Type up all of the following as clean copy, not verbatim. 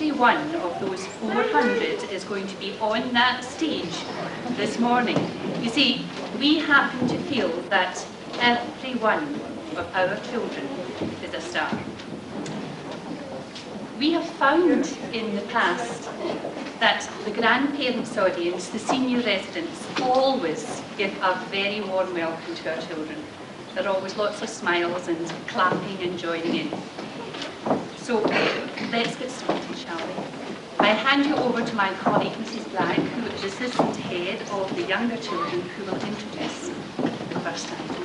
every one of those 400 is going to be on that stage this morning. You see, we happen to feel that every one of our children is a star. We have found in the past that the grandparents' audience, the senior residents, always give a very warm welcome to our children. There are always lots of smiles and clapping and joining in. So let's get started, shall we? I hand you over to my colleague, Mrs. Black, who is assistant head of the younger children, who will introduce the first item.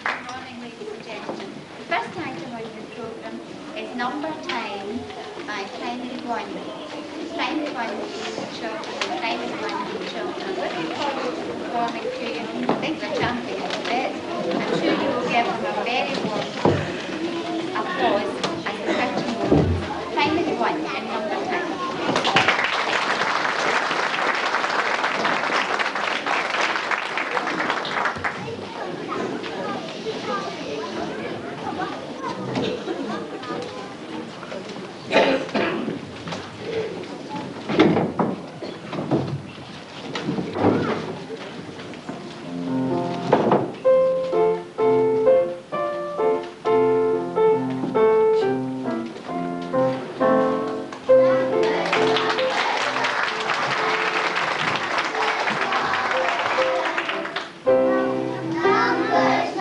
Good morning, ladies and gentlemen. The first item on your programme is Number Time by Primary 1. Primary 1 children, Primary 1 children are looking forward to performing to you. I think they're champions of it. I'm sure you will give them a very warm applause as the curtain opens. Primary 1 in Number Time. Numbers,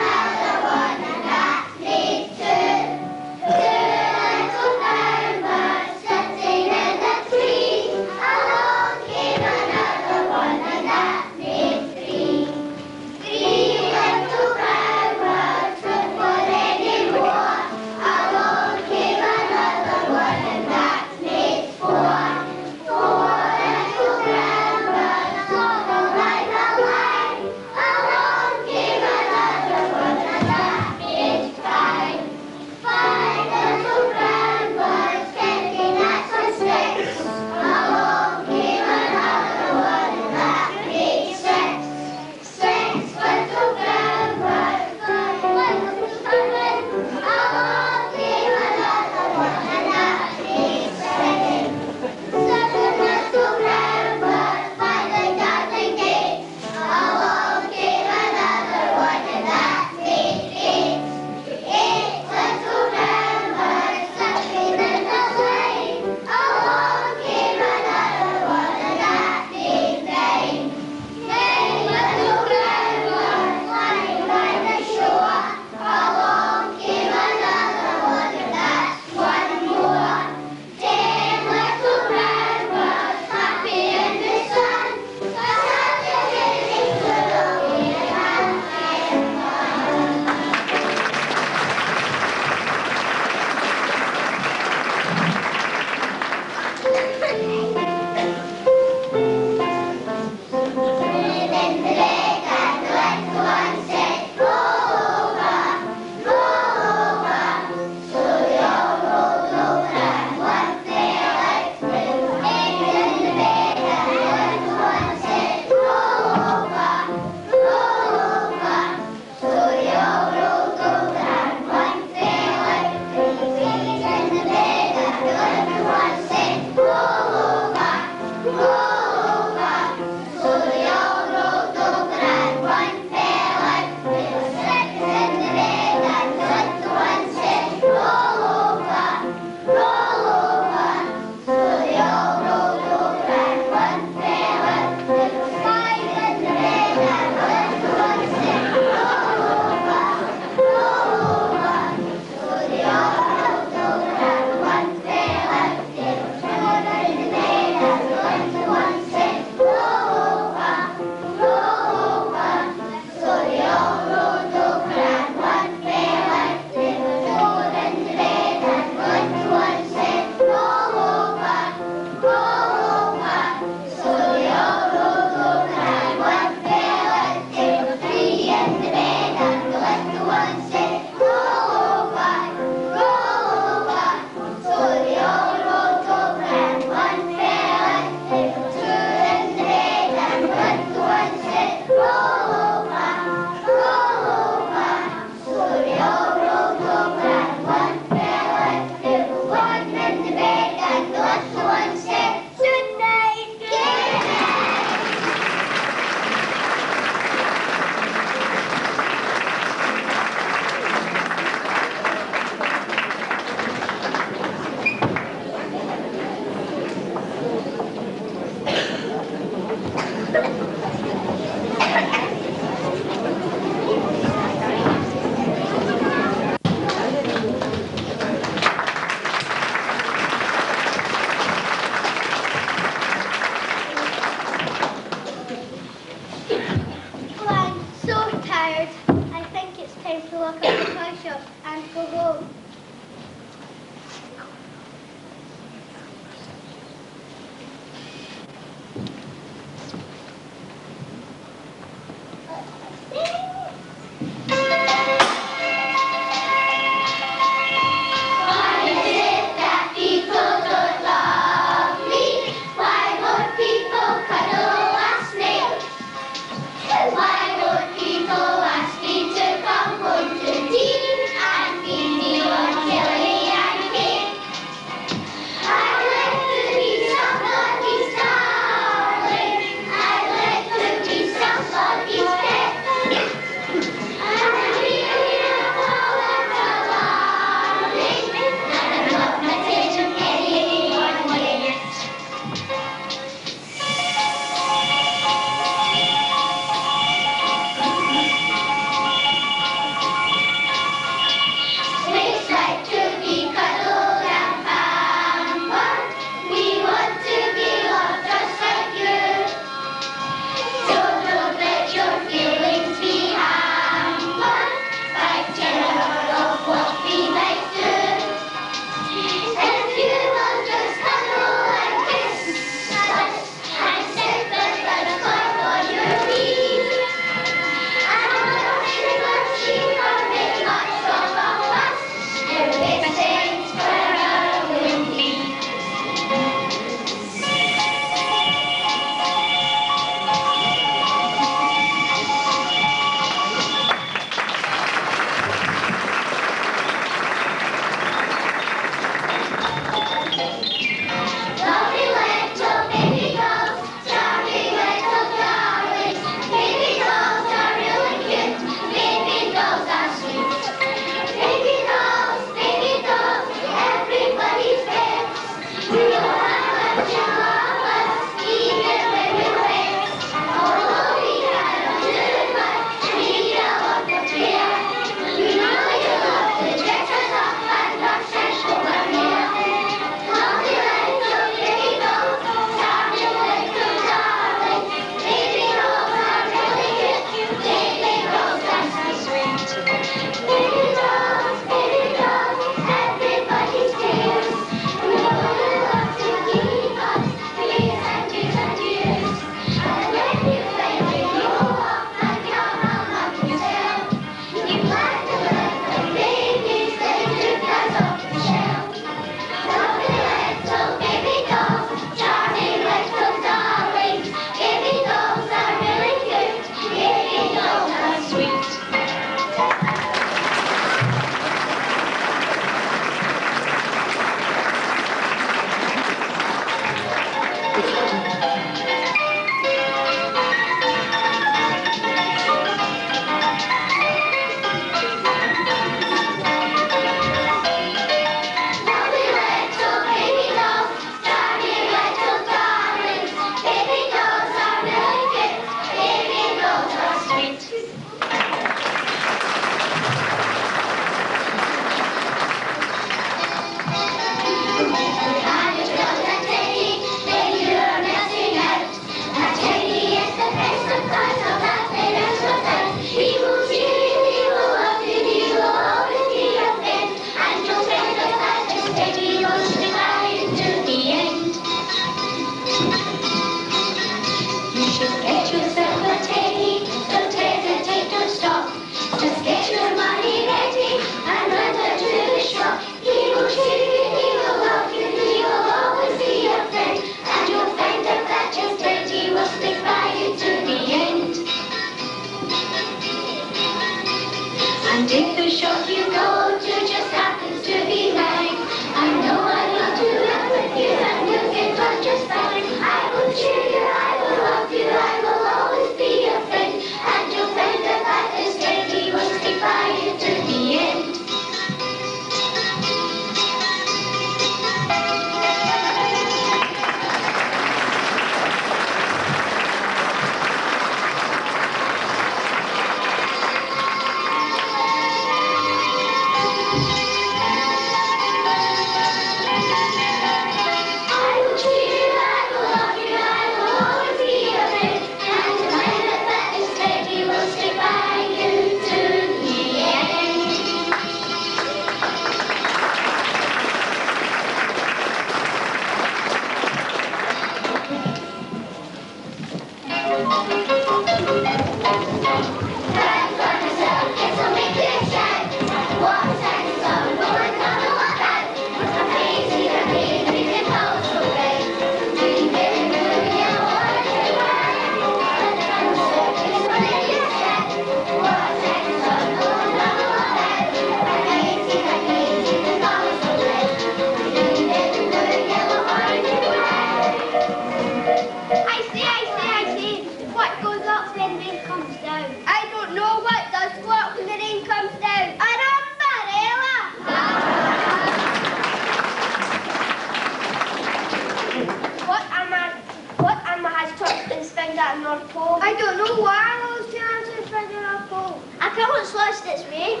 I don't know why those two answers found the North Pole. I can't switch this way.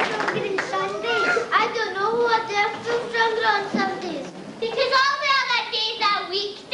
Stronger on Sundays. I don't know what they're still stronger on Sundays. Because all the other days are weekdays.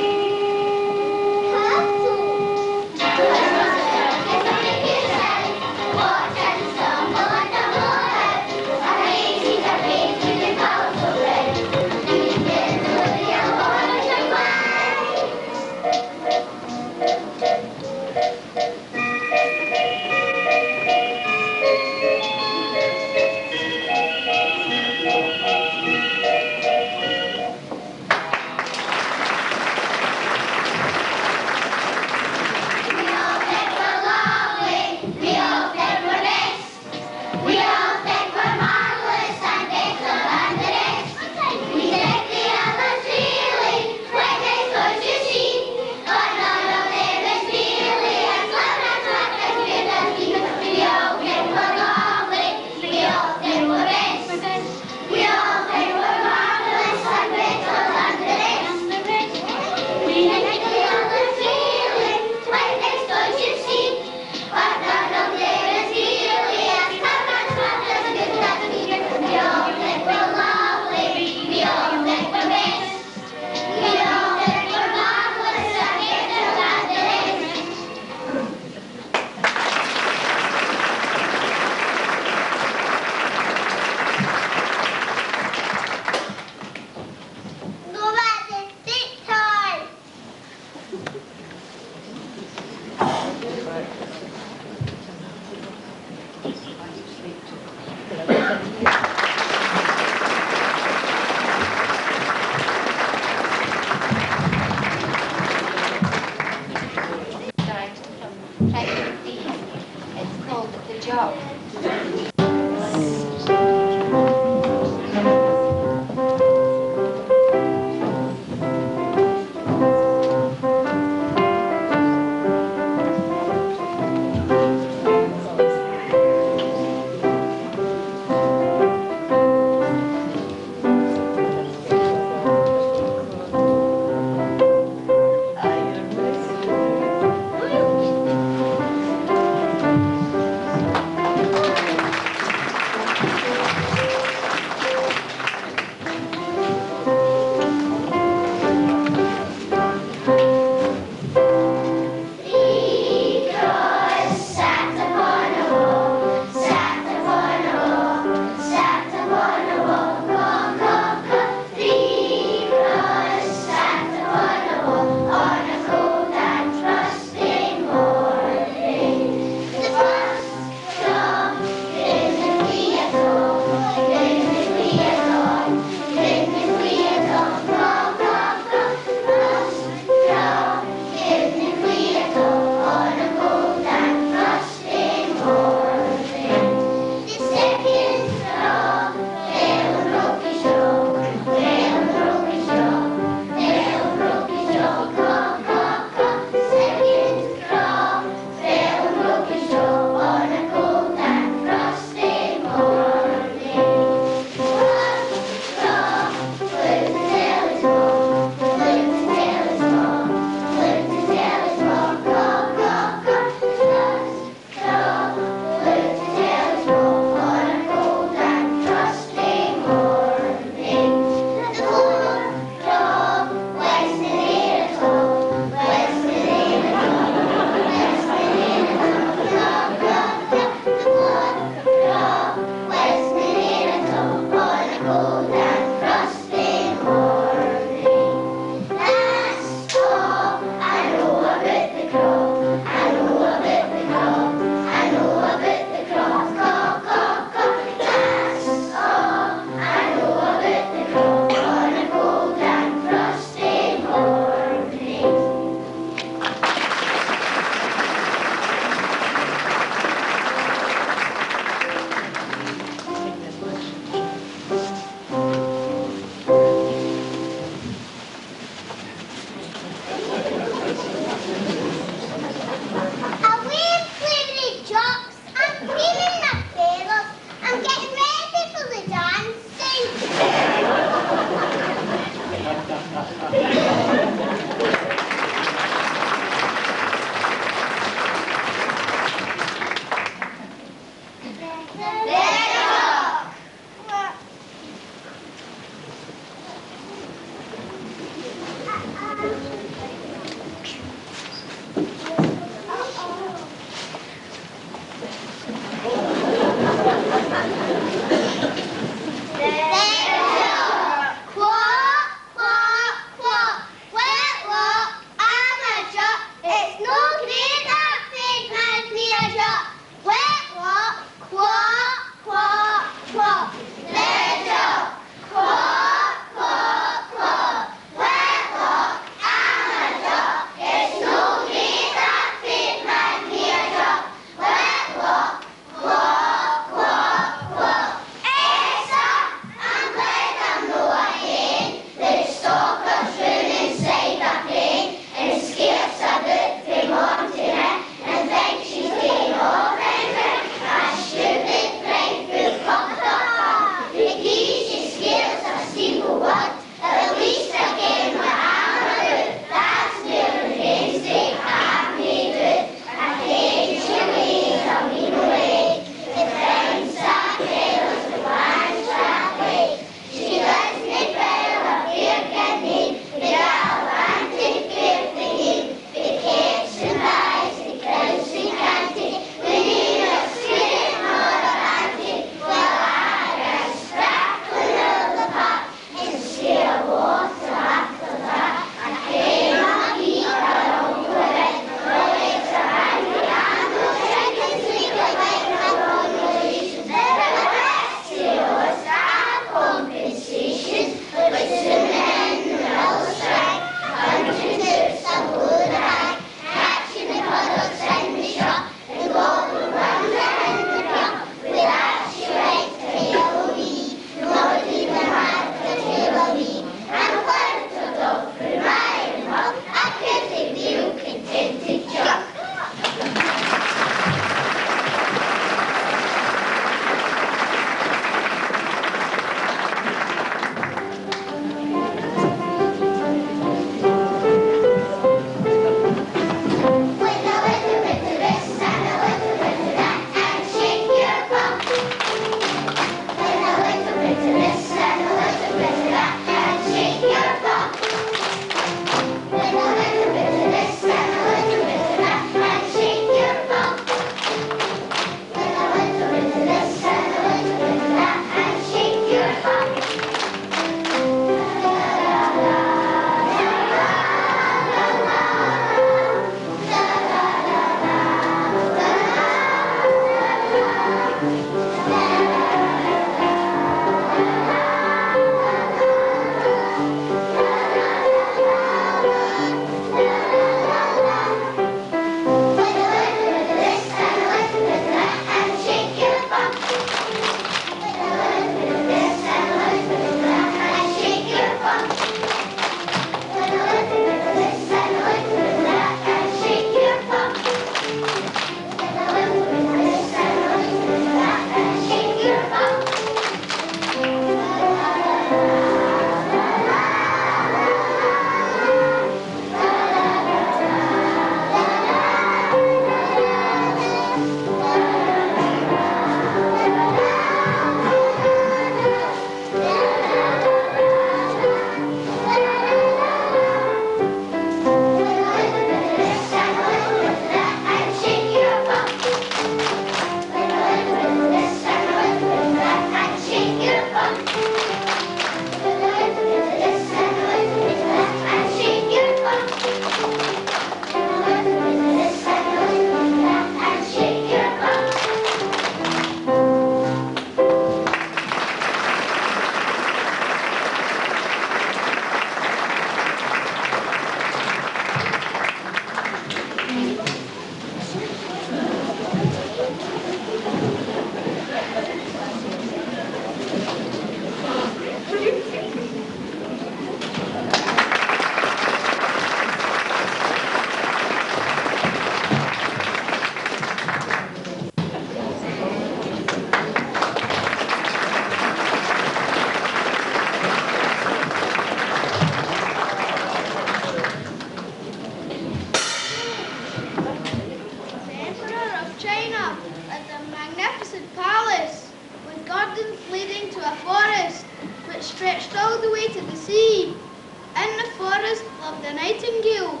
of the nightingale,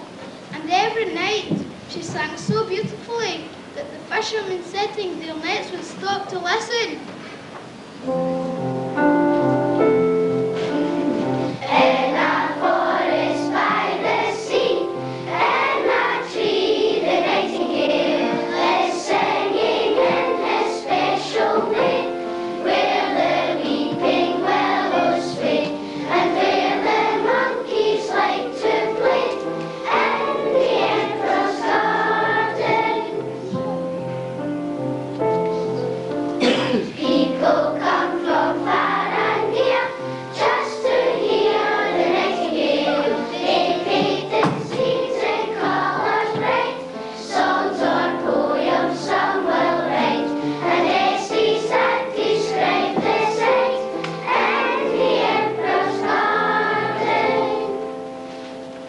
and every night she sang so beautifully that the fishermen setting their nets would stop to listen. In a forest by the sea, in a tree, the nightingale is singing in his special way, where the weeping willows sway, and where the monkeys like to play, in the emperor's garden. People come from far and near, just to hear the nightingale. They paint its leaves in colours bright, songs or poems some will write, and essays that describe the sight in the emperor's garden.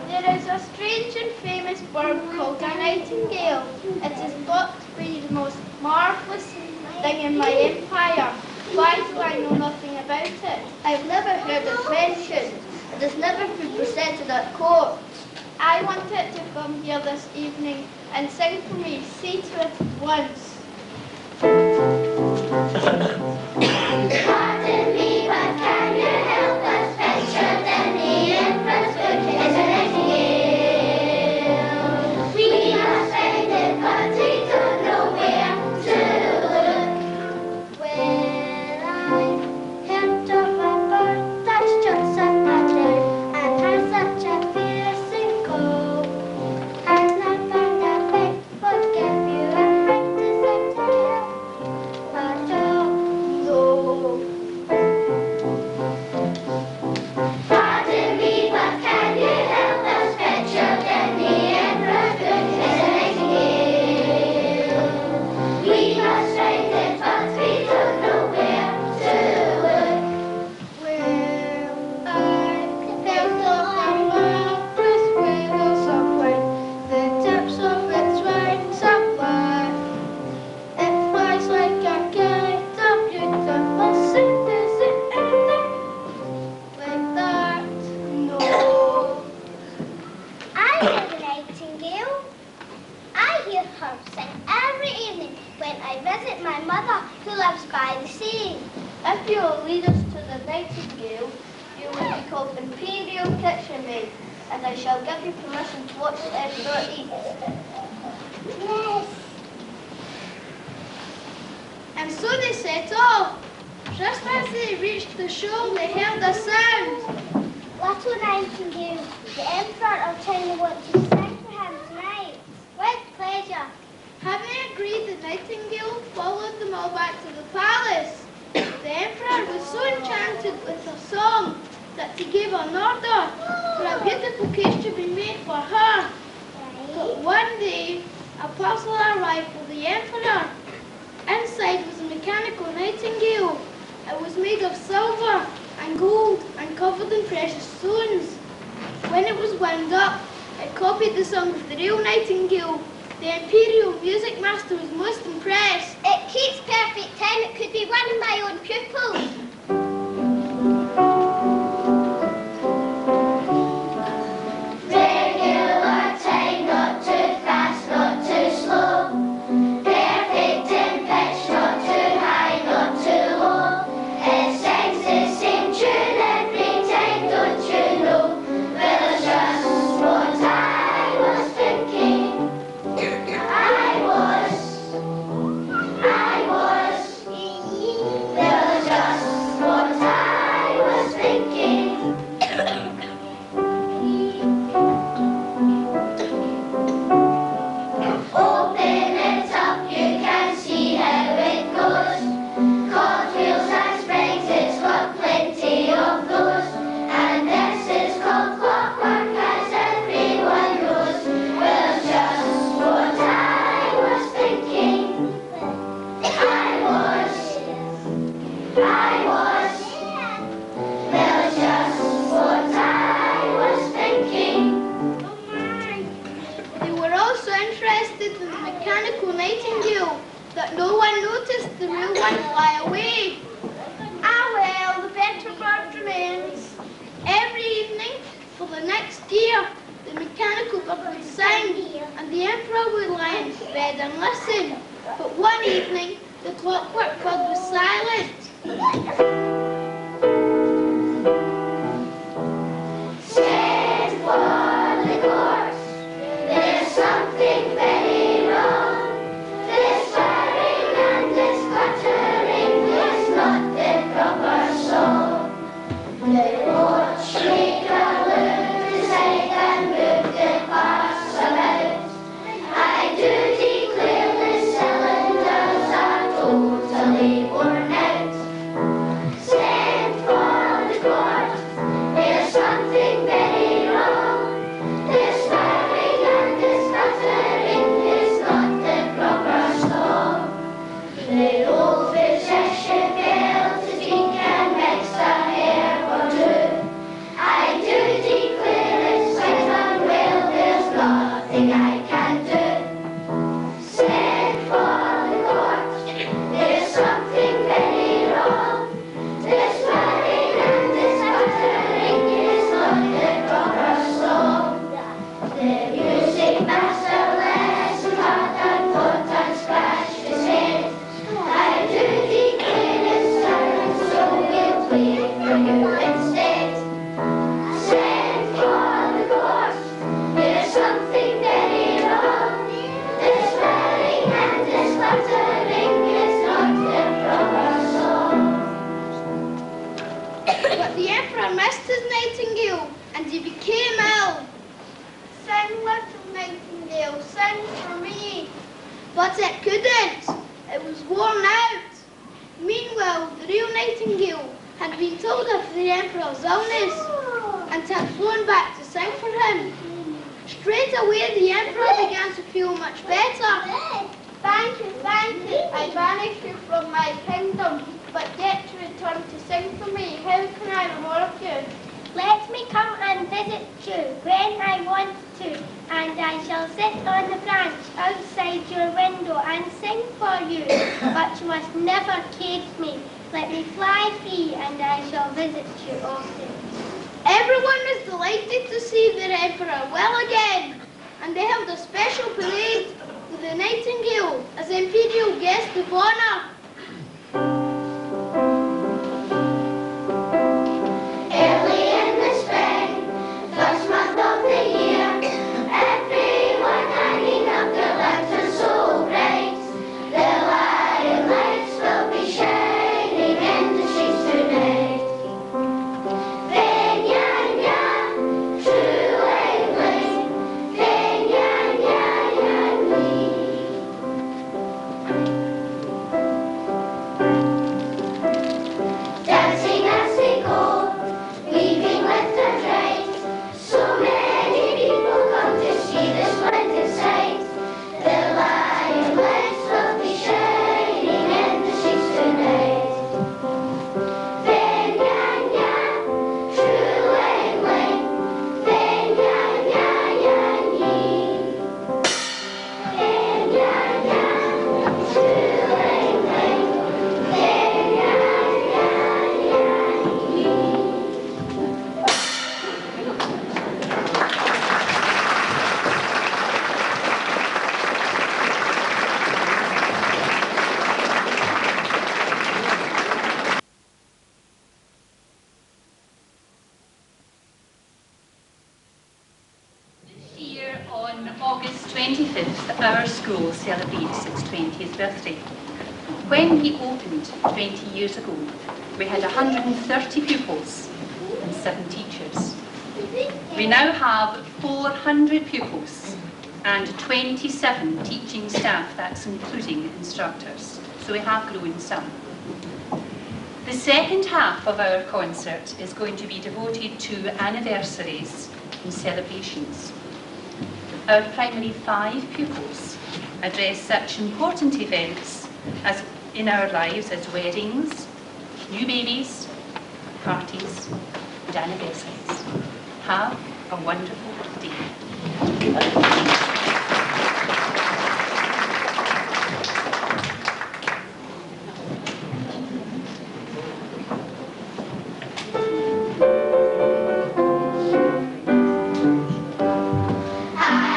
There is a strange and famous bird called a nightingale. It is thought to be the most marvellous thing in my empire. Why do I know nothing about it? I've never heard it mentioned. It has never been presented at court. I want it to come here this evening and sing for me. See to it at once. Pardon me, but can you help us? Pictured in the emperor's book is a nightingale. We must find it, but we don't know where to look. Well, I heard of a bird that's just up a tree and has such a piercing call, and I found a bit would give you a fright to sing to you. But oh no. Pardon me, but can you help us? Pictured in the emperor's book is a nightingale. We must find it, but we don't know where to look. Well, I heard of a marvellous willow somewhere, the tips of its wings are black. It flies like a kite, a beautiful thing. Is it anything like that? No. I hear the nightingale. I hear her sing every evening when I visit my mother who lives by the sea. If you will lead us to the nightingale, you will be called Imperial Kitchen Maid, and I shall give you permission to watch the emperor eat. Yes. And so they set off. Just as they reached the shore, they heard a sound. Little nightingale, the emperor of China wants you to sing for him tonight. With pleasure. Having agreed, the nightingale followed them all back to the palace. The emperor was so enchanted with her song that he gave an order for a beautiful cage to be made for her. But one day, a parcel arrived for the emperor. Inside was a mechanical nightingale. It was made of silver and gold and covered in precious stones. When it was wound up, it copied the song of the real nightingale. The imperial music master was most impressed. It keeps perfect time. It could be one of my own pupils. Regular time, not too fast, not too slow. Perfect in pitch, not too high, not too low. It sings the same tune every time, don't you know? Well, it's just what I was thinking. I was. Well, it's just what I was thinking. Open it up, you can see how it goes. Cogwheels and springs, it's got plenty of those. And this is called clockwork, as everyone knows. Well, it's just what I was thinking. I was. Well, it's just what I was thinking. They were also interested in the mechanical nightingale, that no one noticed the real one fly away. Ah well, the better bird remains. Every evening for the next year, to sing, and the Emperor would lie in bed and listen. But one evening, the clockwork god was silent. Stand for the course. There's something very wrong. This swearing and this cluttering is not the proper song. The watch maker learned to say and move the parts about. I do declare the cylinders are totally worn out. Stand for the court. There's something very wrong. This swearing and this cluttering is not the proper song. The old physician failed to think and mix a hair or two. I do declare it's quite unwell, there's nothing I can do. Stand for the court. There's something very wrong. This swearing and this cluttering is not the proper song. The music master lesson hard and fought and scratched his head. I do declare it's silent, so we'll play for you instead. Stand for the court. There's something very wrong. This swearing and this cluttering is not the proper song. But the Emperor missed his nightingale, and he became ill. Sing, little nightingale, sing for me. But it couldn't. It was worn out. Meanwhile, the real nightingale had been told of the Emperor's illness and had flown back to sing for him. Straight away, the Emperor began to feel much better. Thank you, I banished you from my kingdom, but yet to return to sing for me. How can I reward you? Let me come and visit you when I want to, and I shall sit on the branch outside your window and sing for you. But you must never cage me. Let me fly free, and I shall visit you often. Everyone was delighted to see their Emperor well again, and they held a special parade with the nightingale as imperial guest of honor. Early in the spring, first month of the year, everyone hanging up their lanterns so bright. The lion lights will be shining in the streets tonight. Vin-yan-yan, shoo-ling-ling, vin-yan-yan-yan-yee. Dancing as they go, weaving with their delight. So many people come to see this splendid sight. The lion lights will be shining in the streets tonight. Vin-yan-yan, shoo-ling-ling, vin-yan-yan-yan-yee. Vin-yan-yan, shoo-ling-ling, vin-yan-yan-yan-yee. This year, on August 25th, our school celebrates its 20th birthday. When we opened 20 years ago, we had 130 pupils and 7 teachers. We now have 400 pupils and 27 teaching staff, that's including instructors. So we have grown some. The second half of our concert is going to be devoted to anniversaries and celebrations. Our primary 5 pupils address such important events as in our lives as weddings, new babies, parties, and anniversaries. Have a wonderful day. I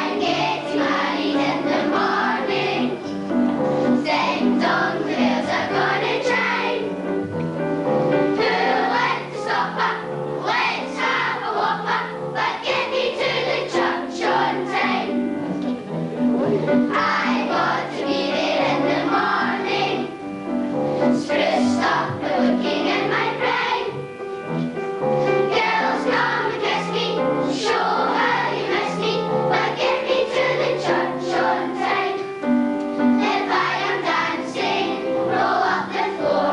I got to be there in the morning, spruced up and looking in my prime. Girls come and kiss me, show how you miss me, but get me to the church on time. If I am dancing, roll up the floor.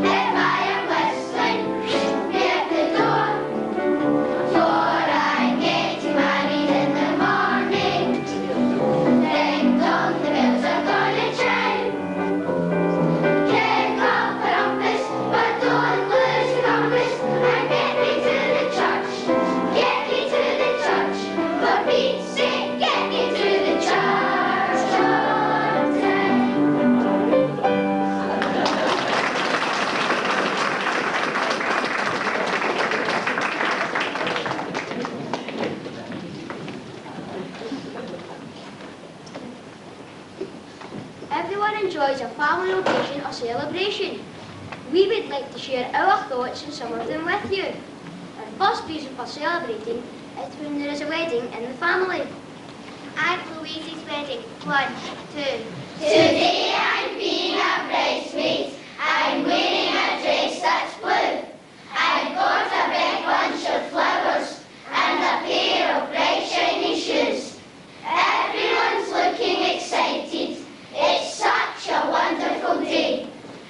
If I am whistling, be at the door. For I'm getting married in the morning. Ding dong, the bells are gonna chime. Kick up a rumpus, but don't lose the compass. And get me to the church. Get me to the church. For Pete's sake, get me to the church on time. Everyone enjoys a family occasion or celebration. We would like to share our thoughts and some of them with you. Our first reason for celebrating is when there is a wedding in the family. Aunt Louise's wedding. 1, 2. Today I'm being a bridesmaid. I'm wearing a dress that's blue. I've got a big bunch of flowers and a pair of bright shiny shoes. Everyone's looking excited. It's such a wonderful day.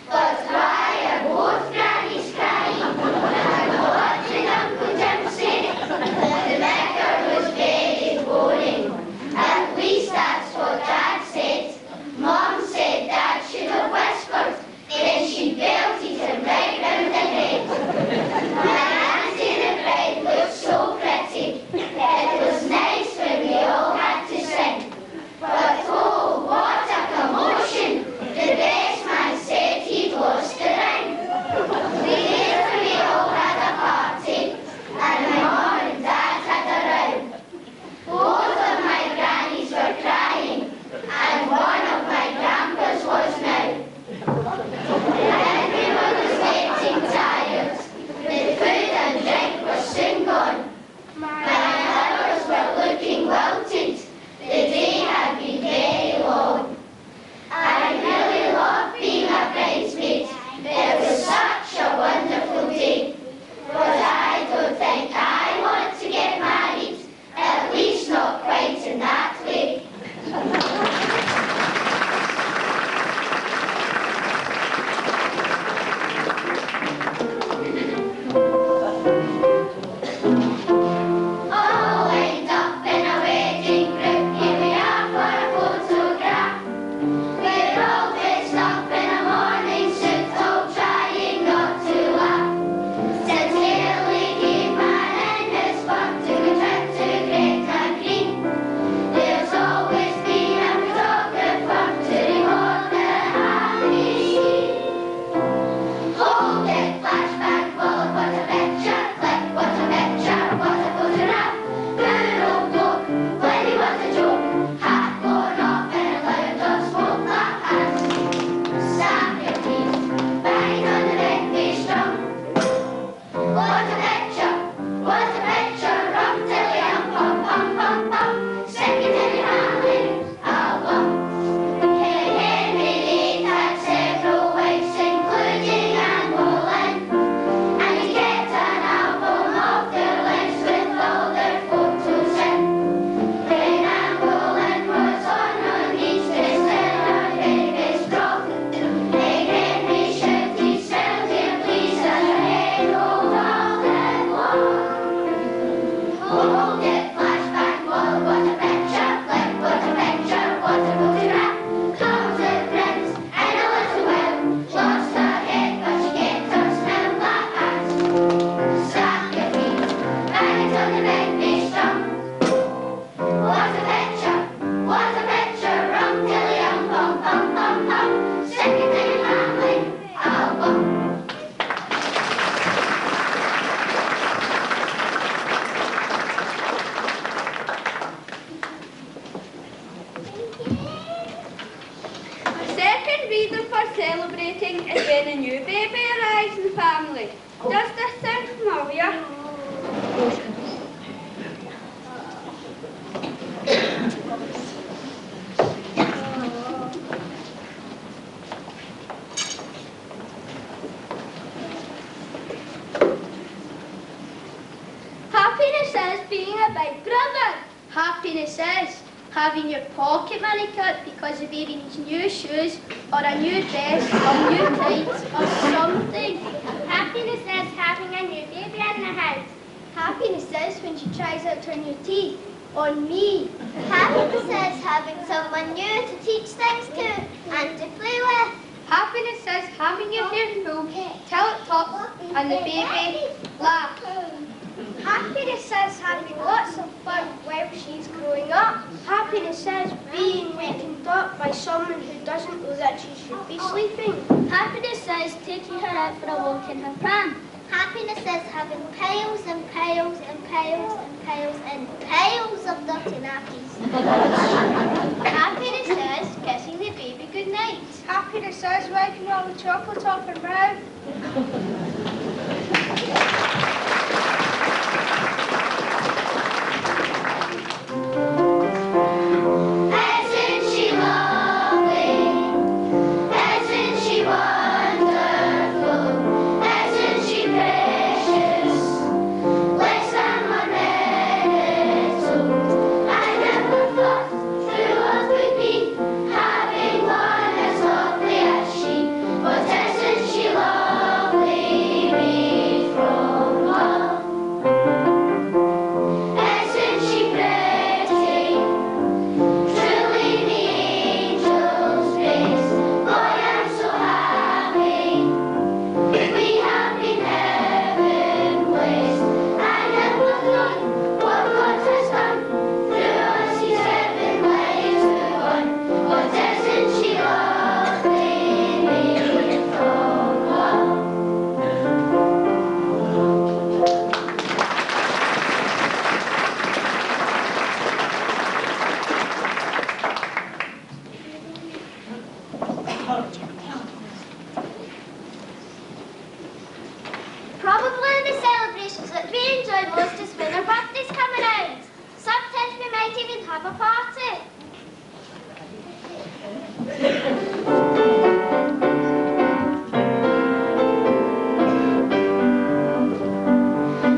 But why are both grannies crying? And what did Uncle Jim say? The vicar was very boring. At least that's what Dad said. Mom said Dad should have whispered. Then she belted him right round the head. My auntie the bride looked so pretty. It was nice when we all had to sing. But oh, what a commotion! The best man said he'd lost the ring. Later we all had a party, and my mom and Dad had a row. Both of my grannies were crying, and one of my grandpas was now. Everyone was getting tired. The food and drink were soon gone. My nerves were looking wilted. The day had been very long. I really loved being a bridesmaid. It was such a wonderful day. But I don't think I want to get married. At least not quite in that way. All lined up in a wedding group, here we are for a photograph. We're all dressed up in a morning suit, all trying not to laugh. Since Haley gave man and his fun took a trip to Gretna Green, there's always been a photographer to record the happy scene. Hold it, flashback, bullet, what a picture, click, what a picture, what a photograph. Good old bloke, plenty was a joke, hat blown off in a cloud of smoke, clap hands, stamp your feet, bang on the big bass drum. What a picture, rum tilly pum pum pum pum, second in the Hamlin album. King Henry VIII had several wives, including Anne Boleyn, and he kept an album of their lives with all their photos in. When Anne Boleyn was on her knees, dressed in her very best frock, King Henry shouted, "Smell dear, please," as her head rolled off the block. Hold it, flashback, wall, what a picture, click, what a picture, what a photograph. Comes the prince, in a little while, lost her head, but she kept her smell, clap hands, stamp your feet, bang on the big bass drum. What a picture, rum tilly pum pum pum pum, second in the Hamlin album. The second reason for celebrating is when a new baby arrives in the family. Does this sound familiar? Happiness is having your pocket money cut because the baby needs new shoes or a new dress or new tights or something. Happiness is having a new baby in the house. Happiness is when she tries out her new teeth on me. Happiness is having someone new to teach things to and to play with. Happiness is having your hair pulled till it tops and the baby laughs. Happiness is having lots of fun while she's growing up. Happiness is being wakened up by someone who doesn't know that she should be sleeping. Happiness is taking her out for a walk in her pram. Happiness is having piles and piles and piles and piles and piles of dirty nappies. Happiness is kissing the baby goodnight. Happiness is wiping all the chocolate off her mouth. Isn't she lovely? Isn't she wonderful? Isn't she precious? Like someone little. I never thought the world would be having one as lovely as she. But isn't she lovely? Made from love. Isn't she pretty? Truly the angel's grace. Boy, I'm so happy. We have been heaven placed. I never thought what God has done. Through us He's given life to one. But isn't she lovely? Made from love. Probably the celebrations that we enjoy most is when our birthdays come around. Sometimes we might even have a party.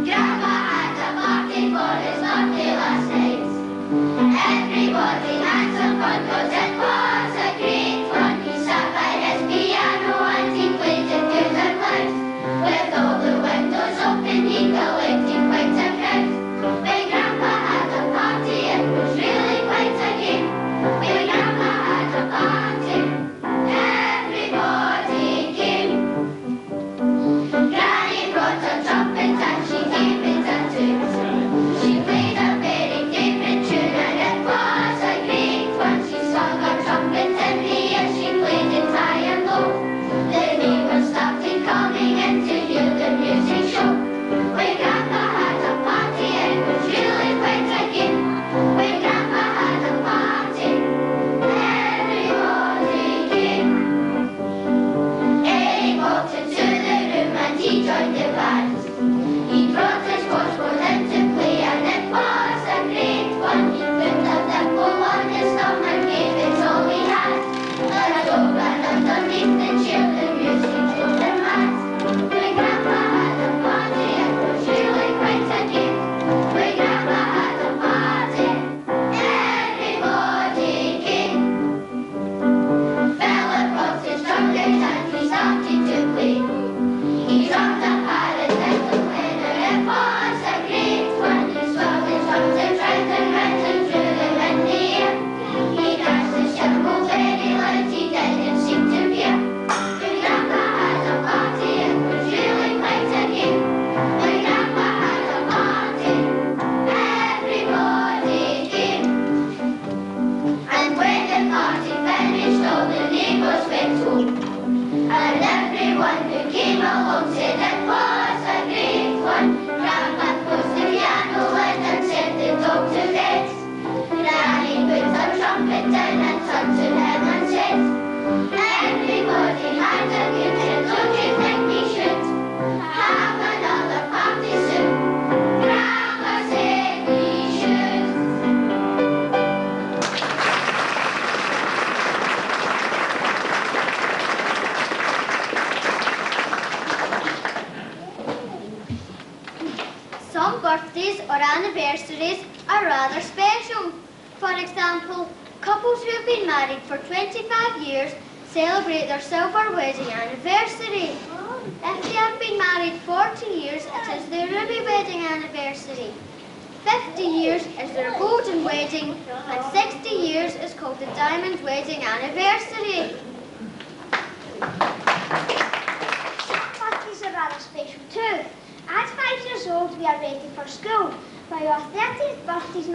Grandpa had a party for his birthday last night. Everybody had some fun 'cause it was a great one. He sat by his piano and he played it good and loud. With all the windows open, he collected quite a crowd. When Grandpa had a party, it was really quite a game. When Grandpa had a party, everybody came. Granny brought a trumpet and she gave it a toot. She played a very favourite tune and it was a great one. She swung her trumpet in the air, she played it high and low. The neighbours started coming in to hear the music show. When Grandpa had a party, it was really quite a game. When Grandpa had a party, everybody came. Eric walked into the room and he joined the band. He brought his washboard in to play and it was a great one. He put a dimple on his thumb and gave it all he had. A dog ran underneath the chair, the music drove him mad. When Grandpa had a party, it was really quite a game. When Grandpa had a party, everybody came. Fella brought his trumpet and he started to play. He drummed a parrot little winner, it was a great one. He swung his drums and round and threw them in the air. He danced his cymbal very loud, he didn't seem to care. When Grandpa had a party, it was really quite a game. When Grandpa had a party, everybody came. And when the party finished, all the neighbours went home. And everyone who came along said it was a great one. Grandpa closed the piano lid and sent the dog to bed. Granny put her trumpet down and turned to him and said, everybody had a good time, don't you think we should have another party soon? Grandpa said we should. Some birthdays or anniversaries are rather special. For example, couples who have been married for 25 years celebrate their silver wedding anniversary. If they have been married 40 years, it is their ruby wedding anniversary. 50 years is their golden wedding, and 60 years is called the diamond wedding anniversary. Some birthdays are rather special too. At 5 years old, we are ready for school, while our 30th birthdays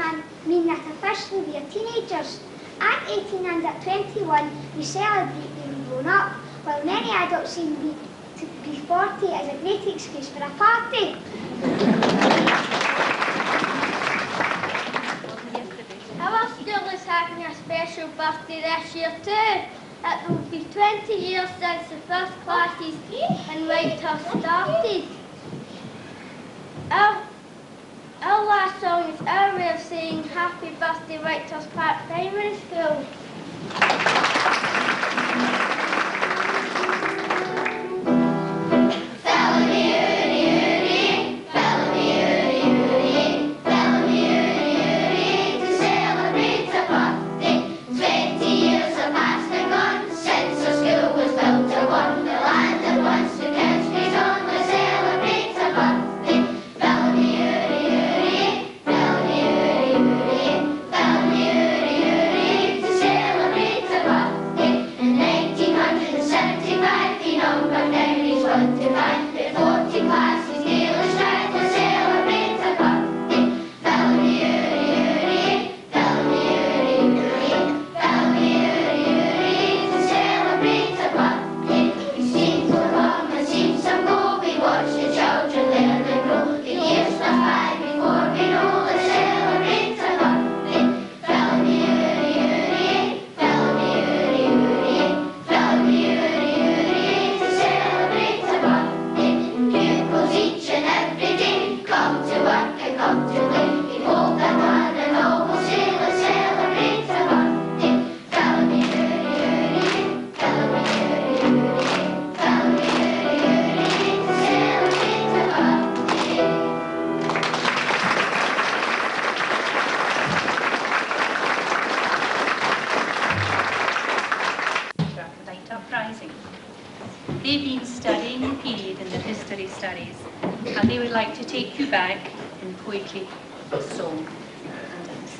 mean that officially we are teenagers. At 18 and at 21, we celebrate being grown up, while many adults seem to be 40 as a great excuse for a party. Our school is having a special birthday this year too. It will be 20 years since the first classes in Whitehirst started. Our last song is our way of saying happy birthday Whitehirst Park Primary School. They've been studying the period in their history studies, and they would like to take you back in poetry, song and dance.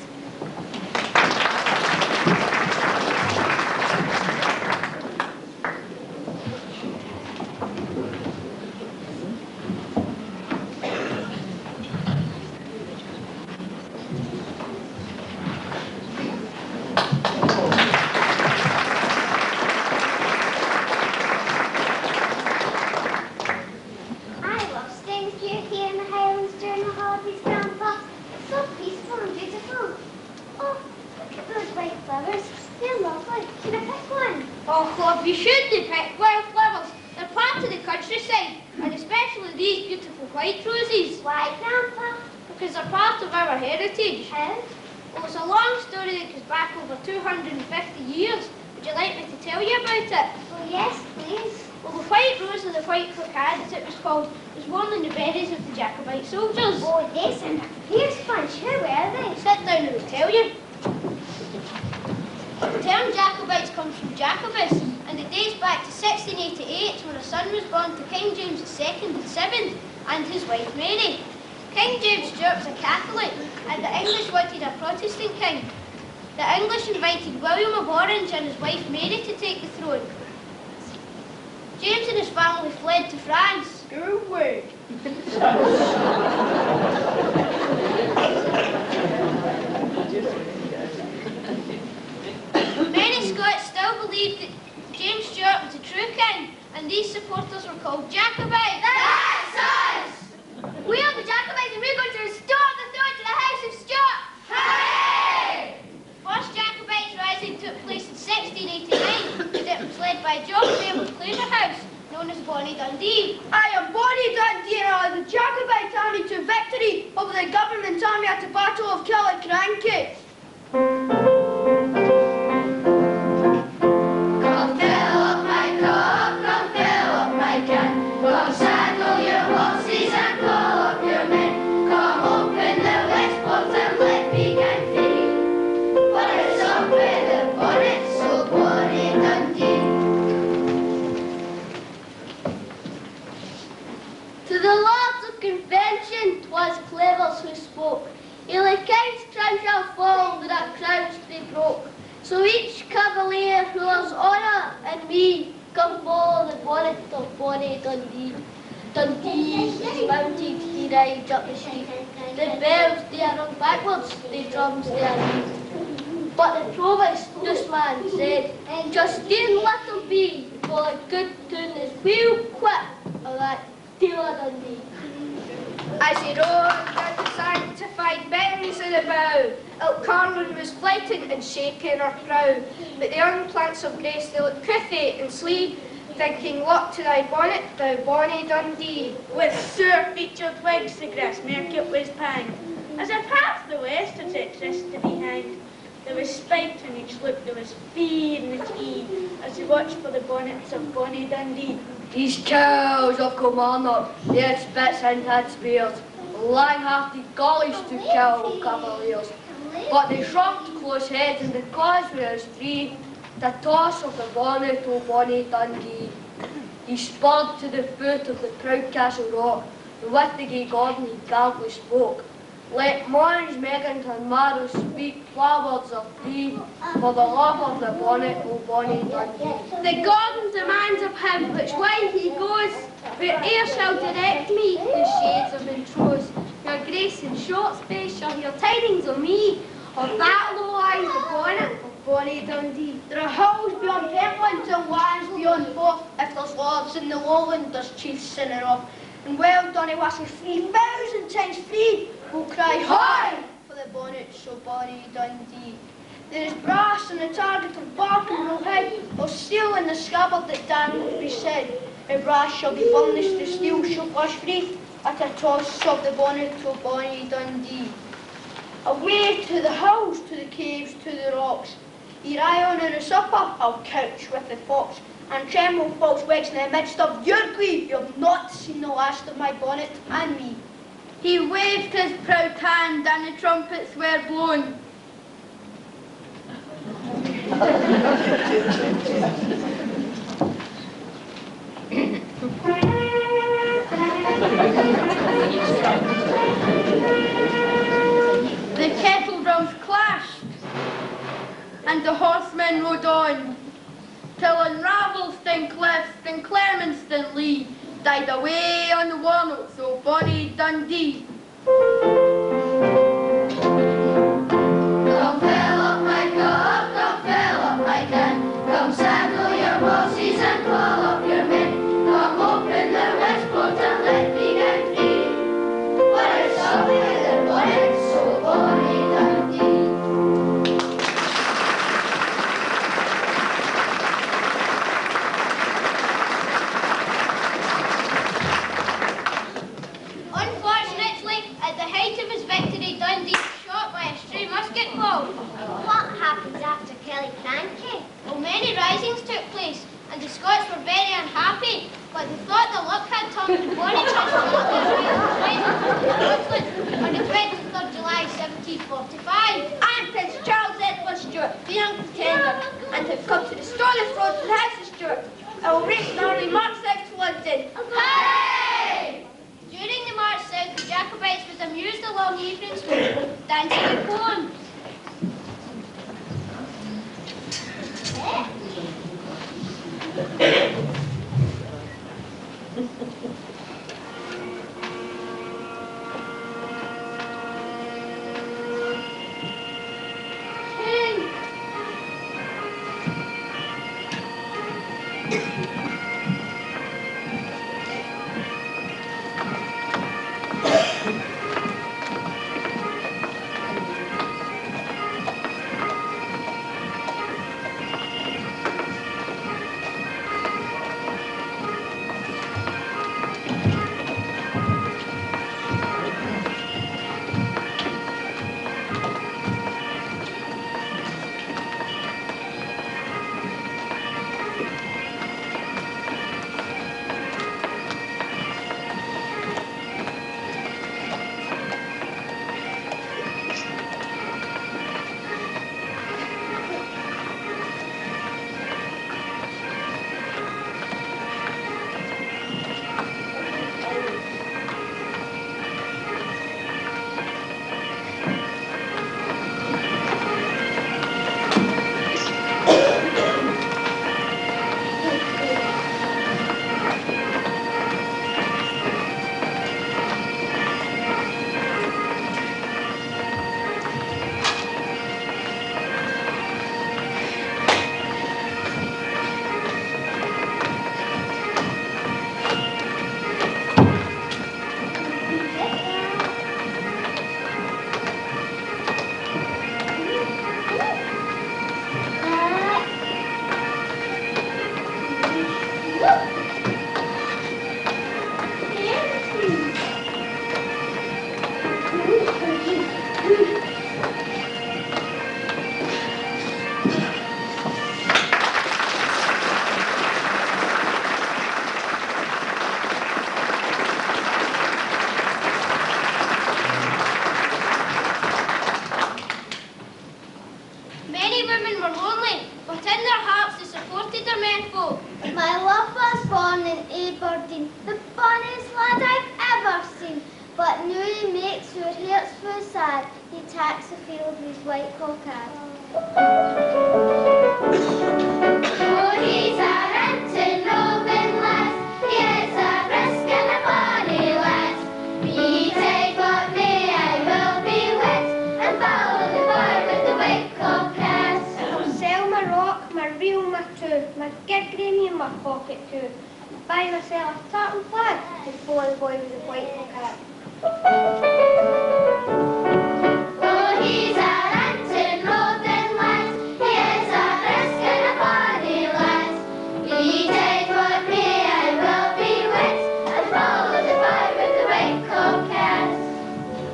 You shouldn't pick wildflowers. They're part of the countryside, and especially these beautiful white roses. Why, Grandpa? Because they're part of our heritage. How? Well, it's a long story that goes back over 250 years. Would you like me to tell you about it? Oh, yes, please. Well, the white rose or the white cockade, as it was called, was worn in the berets of the Jacobite soldiers. Oh, they sound a fierce bunch. Who were they? Sit down and I'll tell you. The term Jacobites comes from Jacobus, and it dates back to 1688, when a son was born to King James II and VII and his wife Mary. King James Stuart was a Catholic, and the English wanted a Protestant king. The English invited William of Orange and his wife Mary to take the throne. James and his family fled to France. Go away. Many Scots still believed that James Stuart was the true king, and these supporters were called Jacobites. That's us! We are the Jacobites, and we're going to restore the throne to the House of Stuart. Hooray! First Jacobite rising took place in 1689, and it was led by John Fairmont Claverhouse, known as Bonnie Dundee. I am Bonnie Dundee, and I led the Jacobite army to victory over the government army at the Battle of Kilwinning. Come fill up my cup, come fill up my can. Come saddle your horses and call up your men. Come open the west ports and let me get free. all that crowds they broke. So each cavalier who has honour and me, come follow the bonnet of bonny Dundee. Dundee is mounted, he rides up the street. The bells they are rung backwards, the drums they are beat. But the provost, this man, said, Justine let them be, for a good tune is wheel quick of that dealer Dundee. As he rode down the sanctified bends in the bow, Ilcarlin was flighting and shaking her prow. But the young plants of grace, they looked couthy and slee, thinking, lock to thy bonnet, thou bonny Dundee. With sure-featured wigs the grass market was panged, as if half the west had set tryst to be hanged. There was spite in each look, there was fear in its ee, as he watched for the bonnets of bonny Dundee. These cows of Kilmarnock, they had spits and had spears, lang-hearted gullies to kill cavaliers. But they shrugged close heads and the causeway was free, the toss of the bonnet o' bonny Dundee. He spurred to the foot of the proud castle rock, and with the gay Gordon he gallantly spoke. Let Mons, Megant and Marrow speak words of plea for the love of the bonnet o' bonny Dundee. The Gordon demands of him which way he goes, where'er shall direct me the shades of Montrose. Your grace in short space shall hear tidings of me, of that low lies the bonnet of bonny Dundee. There are hills beyond Pentland and lands beyond Forth. If there's lords in the lowland, there's chiefs sinner off. And well Donny Wassel 3,000 times free will cry high for the bonnets of bonny Dundee. There is brass on the target of bark and roll head, or steel in the scabbard that Dan will be said. And brass shall be burnished, the steel shall flash free at a toss of the bonnet of bonny Dundee. Away to the hills, to the caves, to the rocks. Ere I on a supper, I'll couch with the fox, and tremble false wigs in the midst of your glee. You have not seen the last of my bonnet and me. He waved his proud hand and the trumpets were blown. The kettle drums clashed and the horsemen rode on, till in Ravelston Cliffs and Clermonston Lee died away on the warnocks of bonny Dundee. Come fill up my cup, come fill up my can. Come saddle your horses and call up your men. Come open the westport and let me get free. What a shop with the bonnets so bonny Dundee. Unfortunately, at the height of his victory, Dundee was shot by a stray musket ball. What happens after Kilwinning? Well, many risings took place, and the Scots were very unhappy, but they thought the luck had turned and bonny on the 23rd July 1745. And Prince Charles Edward Stuart, the young pretender, and have come to the Stollis Road to the House of Stuart. I will race an early march south to London. Hooray! During the march south, the Jacobites was amused along evenings with dancing and poems. Many women were lonely, but in their hearts they supported their menfolk. My love was born in Aberdeen, the funniest lad I've ever seen. But now he makes your hearts feel sad. He attacks the field with his white cockade. Oh, he's a ranting, roving lad. He is a brisk and a bonny lad. Be take what may, I will be wit, and follow the boy with the white cockade. I'll sell my rock, my reel, my two, my gig granny in my pocket too. Buy myself a tartan flag to follow the boy with the white cockade. Oh, he's a ranting, roving lad. He is a brisk and a bonny lad. Be take what may, I will be wit, and follow the boy with the white cockade.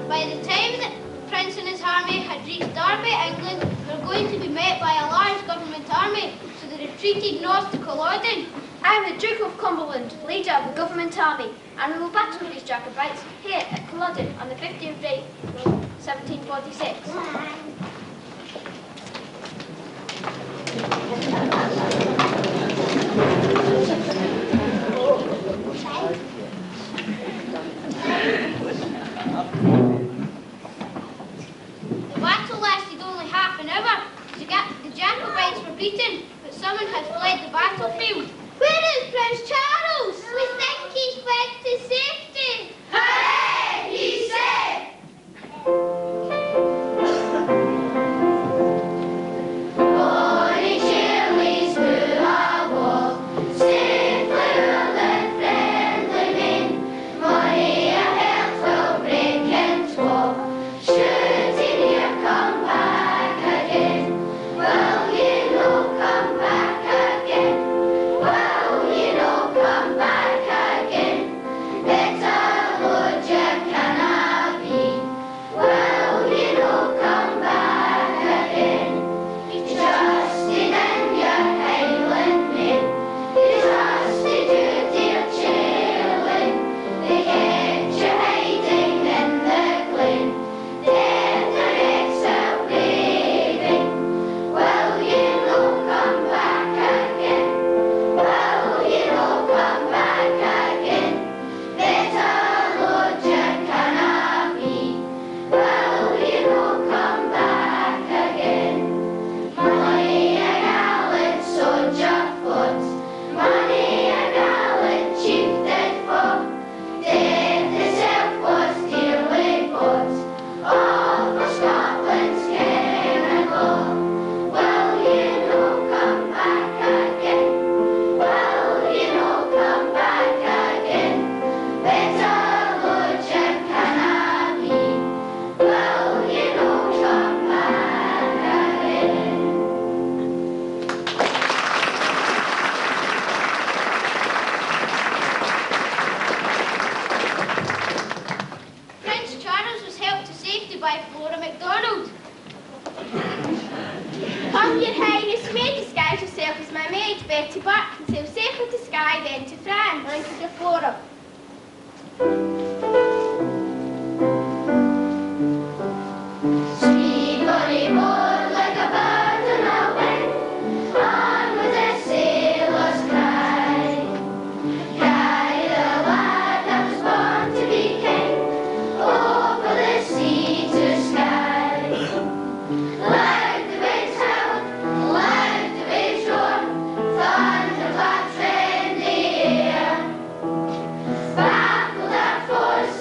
By the time that Prince and his army had reached Derby, England, they were going to be met by a large government army, so they retreated north to Culloden. I am the Duke of Cumberland, leader of the government army, and we will battle these Jacobites here at Culloden on the 15th of April, 1746. The battle lasted only half an hour. The Jacobites were beaten, but someone had fled the battlefield. Where is Prince Charles? We think he's fled to safety. Hooray! He's safe! Bonny Shirley's full of war, stay full and friendly men. Many a heart will break in two, shooting you come back again. Will you no come back again? Will you no come back again? Better Lord you cannot be. Will you no come back again? You trusted in your Highland men. You trusted your dear children. They kept you hiding in the glen. Dead their exile braving. Will you no come back again? Will you no come back again? Better Lord you cannot be. Will you no come back again? Many a gallant soldier fought, many a gallant chief did fall. Death itself was dearly bought, all for Scotland's king and law. Will you no come back again? Will you no come back again? Better Lord you cannot be. Will you no come back again? Prince Charles was helped to safety by Flora MacDonald. Come, your highness, may disguise yourself as my maid, Betty Buck, and sail safely to Skye, then to France. Thank you, Flora. Speed, bonny boat, like a bird on a wing, on with the sailor's cry. Guy, the lad that was born to be king, over the sea to Skye. Loud the waves howl, loud the waves roar, thunder claps in the air. Baffled our foes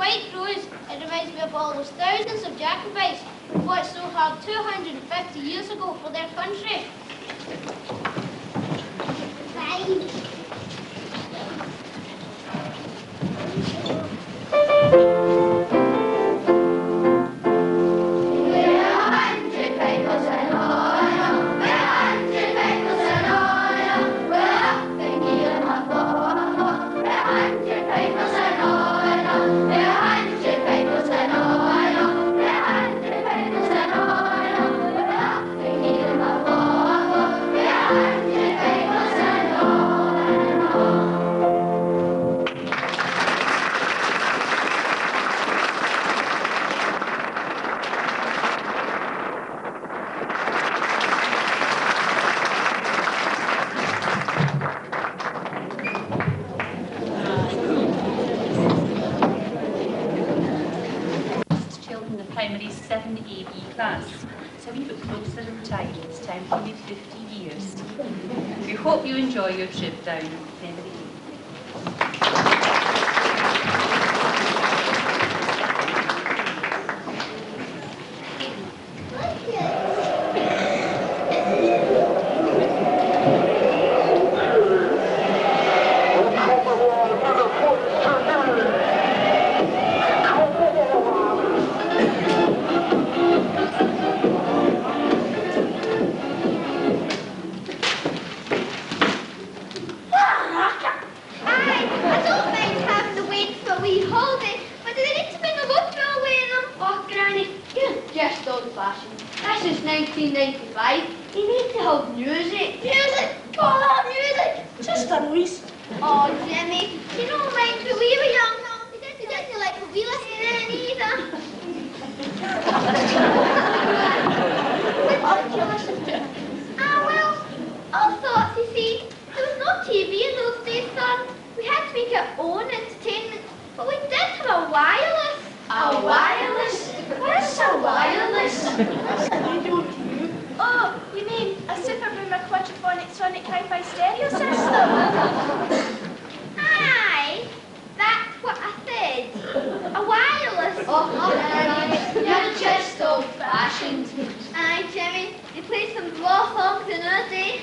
White Rose, it reminds me of all those thousands of Jacobites who fought so hard 250 years ago for their country. Primary 7AB class. It's a wee bit closer in time. It's time for maybe 50 years. We hope you enjoy your trip down memory lane. This is 1995. You need to have music. Music? Oh, that music! Just a noise. Oh, Jimmy, you know, like when we were young, we didn't like what we listened in either. What did you listen to? Well, all sorts, you see. There was no TV in those days, son. We had to make our own entertainment, but we did have a wireless. A wireless? What's a wireless? What's a radio to you? Oh, you mean a super boomer quadraphonic sonic hi-fi stereo system? Aye, that's what I said. A wireless. Oh, you're just old-fashioned. Aye, Jimmy, you played some raw songs in our day.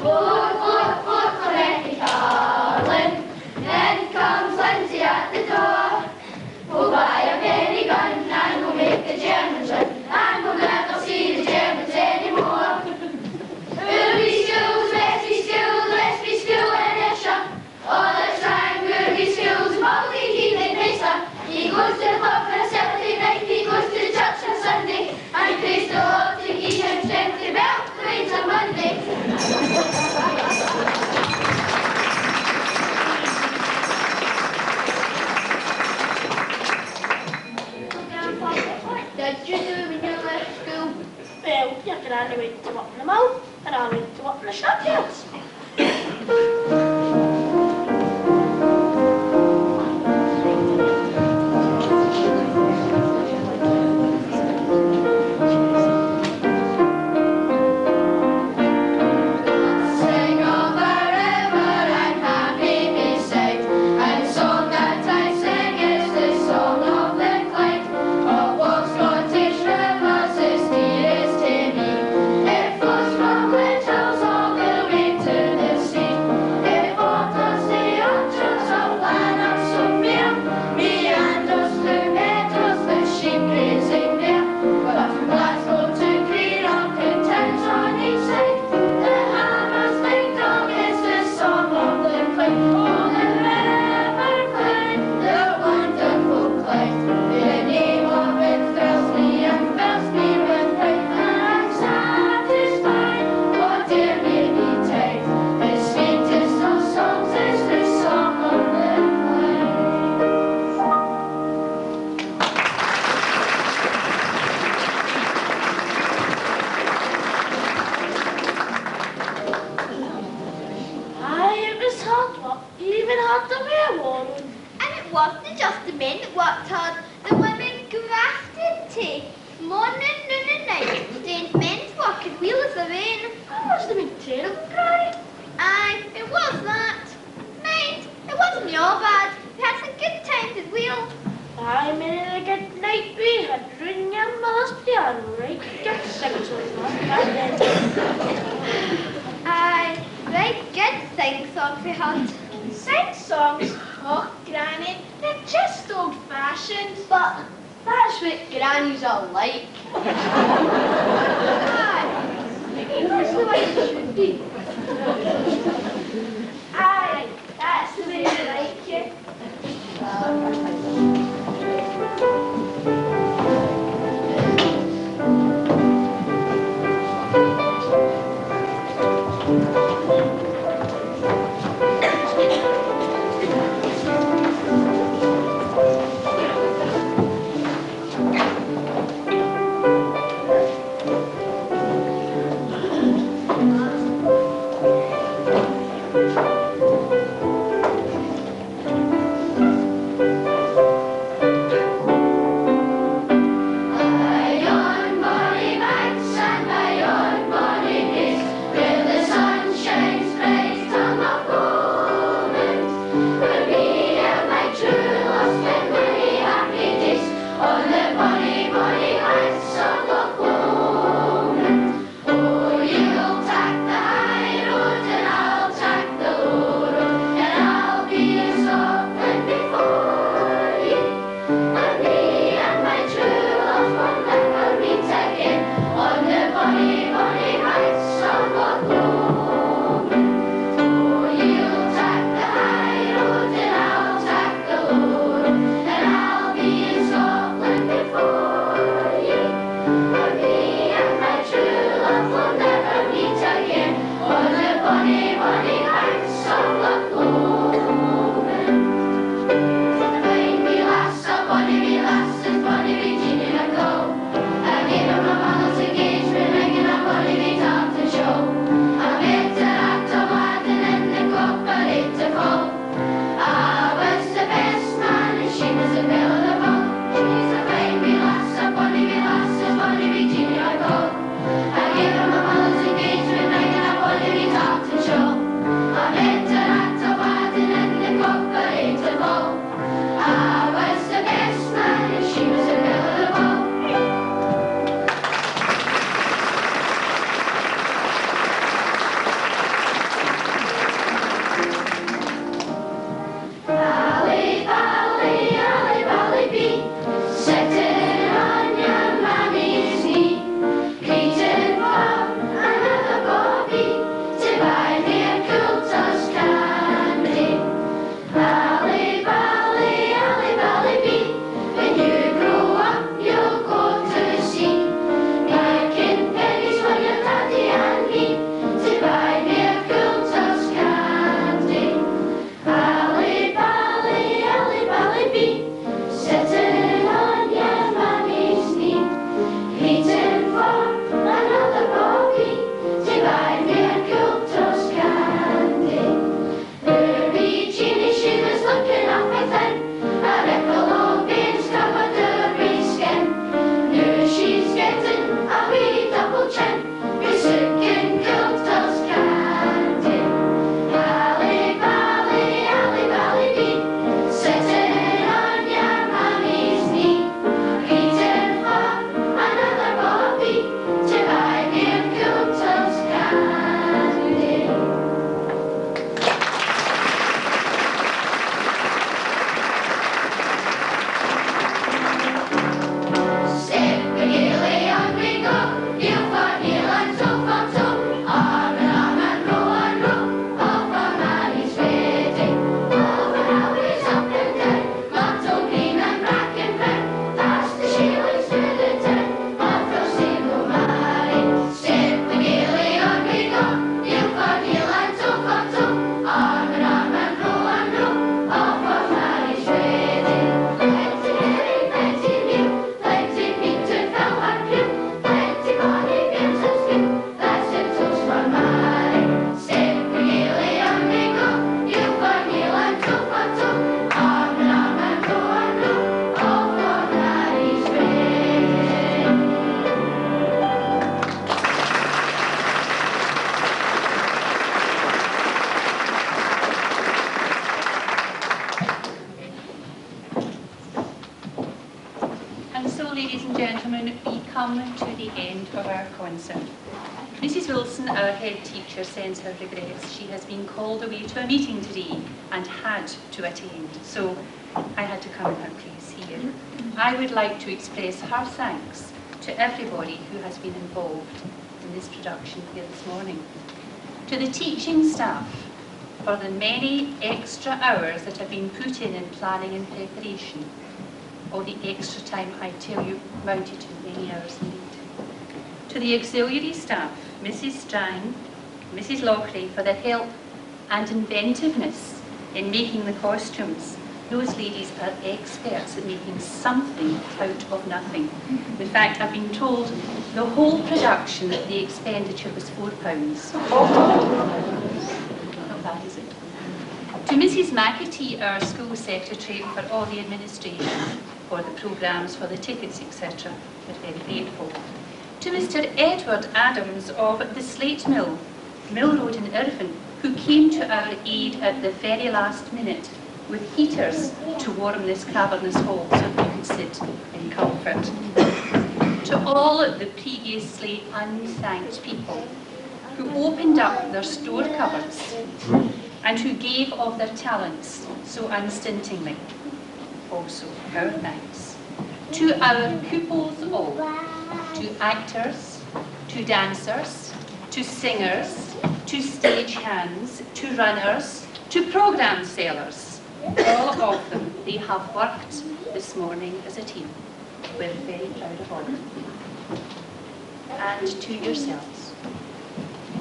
Four, four, four, correct. Granny went to work in the mill, and I went to work in the shipyards. a wee double chin, we soaking cocktails candy. Ally bally bee, sitting on your mammy's knee, waiting for another bobby to buy me cocktails candy. Step gaily on we go, heel for heel and toe for toe, arm in arm and row, all for Mary's wedding. Over highways up and down, motto green and bracken brown, past the Sheila's to the town, all for single Mary. Step gaily on we go, heel for heel and toe for toe, arm in arm and row, all for Mary's wedding. Plenty merry, plenty new, plenty meat to fill her crew, plenty bonny beers and stew, that's a toast for Mary. Step gaily on we go, heel for heel and toe for toe, arm in arm and row, all for Mary's wedding. And so, ladies and gentlemen, we come to the end of our concert. Mrs. Wilson, our head teacher, sends her regrets. She has been called away to a meeting today and had to attend, so I had to come in her place here. I would like to express her thanks to everybody who has been involved in this production here this morning. To the teaching staff for the many extra hours that have been put in planning and preparation. All the extra time, I tell you, mounted to many hours indeed. To the auxiliary staff, Mrs. Strang, Mrs. Lockery, for their help and inventiveness in making the costumes. Those ladies are experts at making something out of nothing. In fact, I've been told the whole production, the expenditure was £4. Not bad, is it? To Mrs. McAtee, our school secretary, for all the administration, for the programmes, for the tickets, etc. We're very grateful. To Mr. Edward Adams of the Slate Mill, Mill Road in Irvine, who came to our aid at the very last minute with heaters to warm this cavernous hall so that we could sit in comfort. To all the previously unthanked people who opened up their store cupboards and who gave of their talents so unstintingly, also our thanks. To our pupils all, to actors, to dancers, to singers, to stage hands, to runners, to programme sellers, all of them, they have worked this morning as a team. We're very proud of all of them. And to yourselves,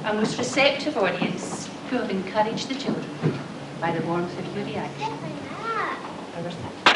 a most receptive audience who have encouraged the children by the warmth of your reaction. Our thanks.